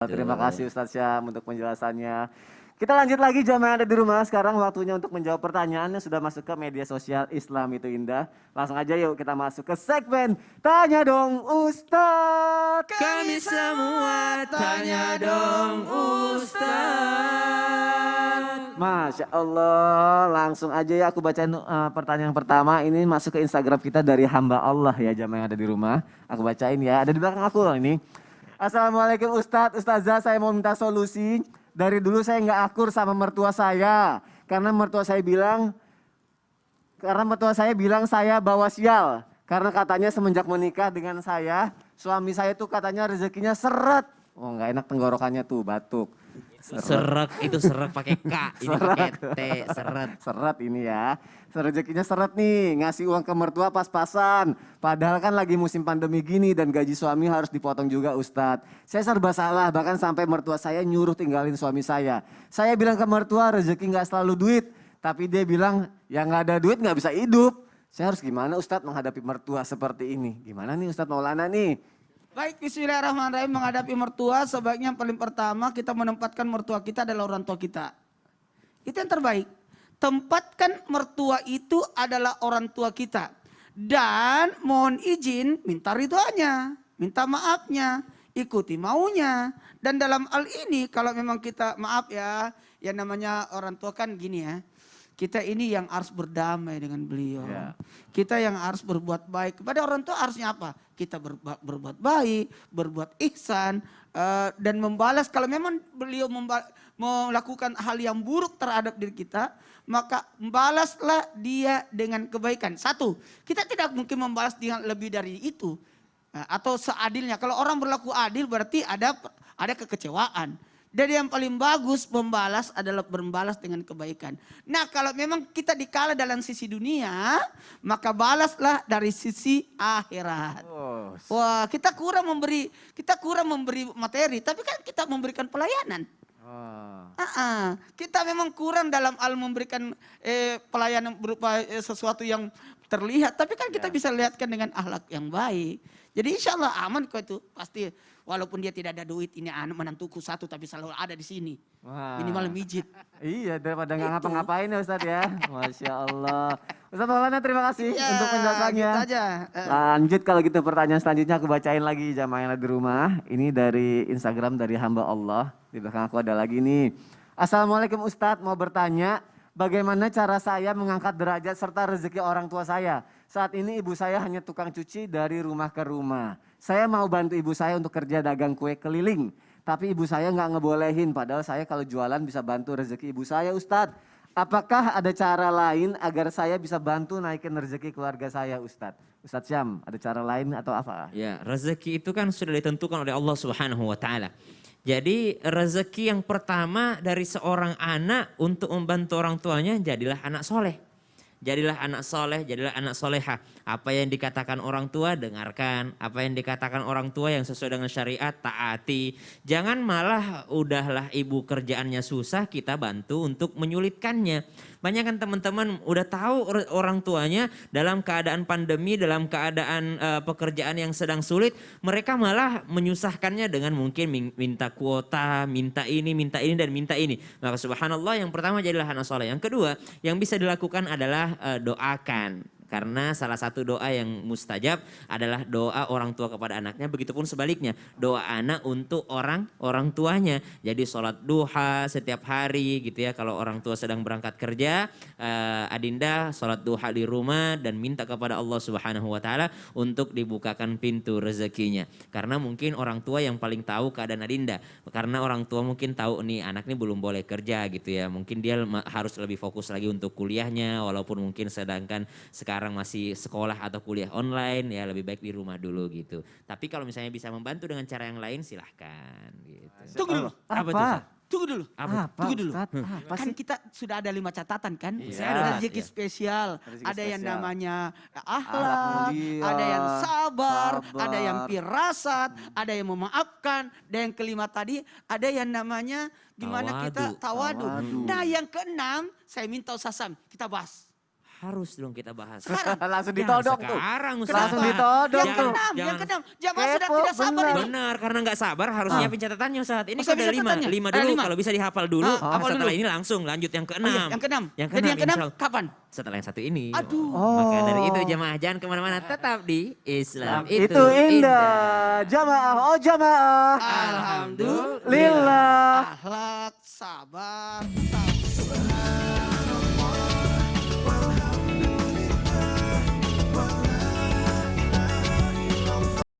Terima Betul. kasih Ustadz Syam untuk penjelasannya. Kita lanjut lagi jamaah yang ada di rumah. Sekarang waktunya untuk menjawab pertanyaan yang sudah masuk ke media sosial Islam itu indah. Langsung aja yuk kita masuk ke segmen Tanya Dong Ustadz. Kami semua tanya dong Ustaz. Masya Allah, langsung aja ya aku bacain pertanyaan pertama. Ini masuk ke Instagram kita dari hamba Allah ya jamaah yang ada di rumah. Aku bacain ya, ada di belakang aku loh ini. Assalamualaikum Ustadz, Ustazah, saya mau minta solusi. Dari dulu saya nggak akur sama mertua saya. Karena mertua saya bilang saya bawa sial. Karena katanya semenjak menikah dengan saya, suami saya tuh katanya rezekinya seret. Oh nggak enak tenggorokannya tuh, batuk. Itu serak pakai K, ini pakai T, seret. Seret ini ya. Rezekinya seret nih, ngasih uang ke mertua pas-pasan. Padahal kan lagi musim pandemi gini dan gaji suami harus dipotong juga Ustadz. Saya serba salah, bahkan sampai mertua saya nyuruh tinggalin suami saya. Saya bilang ke mertua rezeki gak selalu duit. Tapi dia bilang yang gak ada duit gak bisa hidup. Saya harus gimana Ustadz menghadapi mertua seperti ini? Gimana nih Ustadz Maulana nih? Baik, bismillahirrahmanirrahim. Menghadapi mertua, sebaiknya yang paling pertama kita menempatkan mertua kita adalah orang tua kita. Itu yang terbaik. Tempatkan mertua itu adalah orang tua kita. Dan mohon izin, minta ridhonya, minta maafnya, ikuti maunya. Dan dalam hal ini kalau memang kita, maaf ya, yang namanya orang tua kan gini ya. Kita ini yang harus berdamai dengan beliau. Ya. Kita yang harus berbuat baik. Kepada orang tua harusnya apa? Kita berbuat baik, berbuat ihsan, dan membalas. Kalau memang beliau melakukan hal yang buruk terhadap diri kita, maka balaslah dia dengan kebaikan. Satu, kita tidak mungkin membalas dengan lebih dari itu. Atau seadilnya. Kalau orang berlaku adil berarti ada kekecewaan. Jadi yang paling bagus membalas adalah membalas dengan kebaikan. Nah kalau memang kita dikala dalam sisi dunia, maka balaslah dari sisi akhirat. Oh. Wah kita kurang memberi materi, tapi kan kita memberikan pelayanan. Kita memang kurang dalam hal memberikan pelayanan berupa sesuatu yang terlihat, tapi kan kita bisa lihatkan dengan akhlak yang baik. Jadi insya Allah aman kok itu pasti. Walaupun dia tidak ada duit, ini anak menantuku satu tapi selalu ada di sini. Wah. Minimal mijit. Iya daripada nggak ngapa-ngapain ya Ustadz ya. Masya Allah. Ustadz Maulana terima kasih Ya, untuk penjelasannya. gitu aja. Lanjut kalau gitu pertanyaan selanjutnya aku bacain lagi jamaah yang ada di rumah. Ini dari Instagram dari hamba Allah. Di belakang aku ada lagi nih. Assalamualaikum Ustadz, mau bertanya bagaimana cara saya mengangkat derajat serta rezeki orang tua saya. Saat ini ibu saya hanya tukang cuci dari rumah ke rumah. Saya mau bantu ibu saya untuk kerja dagang kue keliling. Tapi ibu saya nggak ngebolehin. Padahal saya kalau jualan bisa bantu rezeki ibu saya Ustadz. Apakah ada cara lain agar saya bisa bantu naikin rezeki keluarga saya Ustadz? Ustadz Syam, ada cara lain atau apa? Ya, rezeki itu kan sudah ditentukan oleh Allah Subhanahu wa taala. Jadi rezeki yang pertama dari seorang anak untuk membantu orang tuanya jadilah anak soleh. Jadilah anak soleh, jadilah anak soleha. Apa yang dikatakan orang tua dengarkan. Apa yang dikatakan orang tua yang sesuai dengan syariat taati. Jangan malah udahlah ibu kerjaannya susah kita bantu untuk menyulitkannya. Banyak kan teman-teman udah tahu orang tuanya dalam keadaan pandemi, dalam keadaan pekerjaan yang sedang sulit. Mereka malah menyusahkannya dengan mungkin minta kuota, minta ini dan minta ini. Maka subhanallah yang pertama jadilah anak soleh. Yang kedua yang bisa dilakukan adalah doakan. Karena salah satu doa yang mustajab adalah doa orang tua kepada anaknya. Begitupun sebaliknya doa anak untuk orang tuanya. Jadi sholat duha setiap hari gitu ya. Kalau orang tua sedang berangkat kerja, adinda sholat duha di rumah dan minta kepada Allah Subhanahu wa taala untuk dibukakan pintu rezekinya. Karena mungkin orang tua yang paling tahu keadaan adinda. Karena orang tua mungkin tahu nih anak ini belum boleh kerja gitu ya. Mungkin dia harus lebih fokus lagi untuk kuliahnya. Walaupun mungkin sedangkan sekarang masih sekolah atau kuliah online ya lebih baik di rumah dulu gitu. Tapi kalau misalnya bisa membantu dengan cara yang lain silahkan gitu. Tunggu dulu. Apa? Tuh, Ustaz? Tunggu dulu. Tunggu dulu. Kan kita sudah ada 5 catatan kan. Iya. Ada rezeki Iya. spesial. Rezeki Ada yang spesial. namanya Akhlak akhlak. mulia, Ada yang sabar. Ada yang sabar. firasat. Ada yang memaafkan. Dan yang kelima tadi ada yang namanya gimana kita tawadu. Tawadu. Nah yang keenam saya minta Ustaz Sam kita bahas. harus dong kita bahas. Langsung Ya, ditodong tuh. sekarang Ustaz. Langsung ditodong Yang tuh. keenam, yang keenam. Jamaah sudah Kepo, tidak sabar benar. ini. Benar, karena nggak sabar harus nyiapin catatannya Ustaz. Ini Oh, kan siapin ada 5, catatannya. 5 Ada dulu. 5. Kalau bisa dihafal dulu, hafal setelah dulu. ini langsung lanjut yang Oh keenam. iya, yang keenam. Yang Jadi keenam, yang keenam insya Allah. kapan? Setelah yang satu ini. Aduh. Maka dari itu Oh. jamaah jangan kemana-mana, tetap di Islam Itu indah. Jamaah, oh jamaah. Alhamdulillah. Lillah. Akhlak, sabar, tawakal.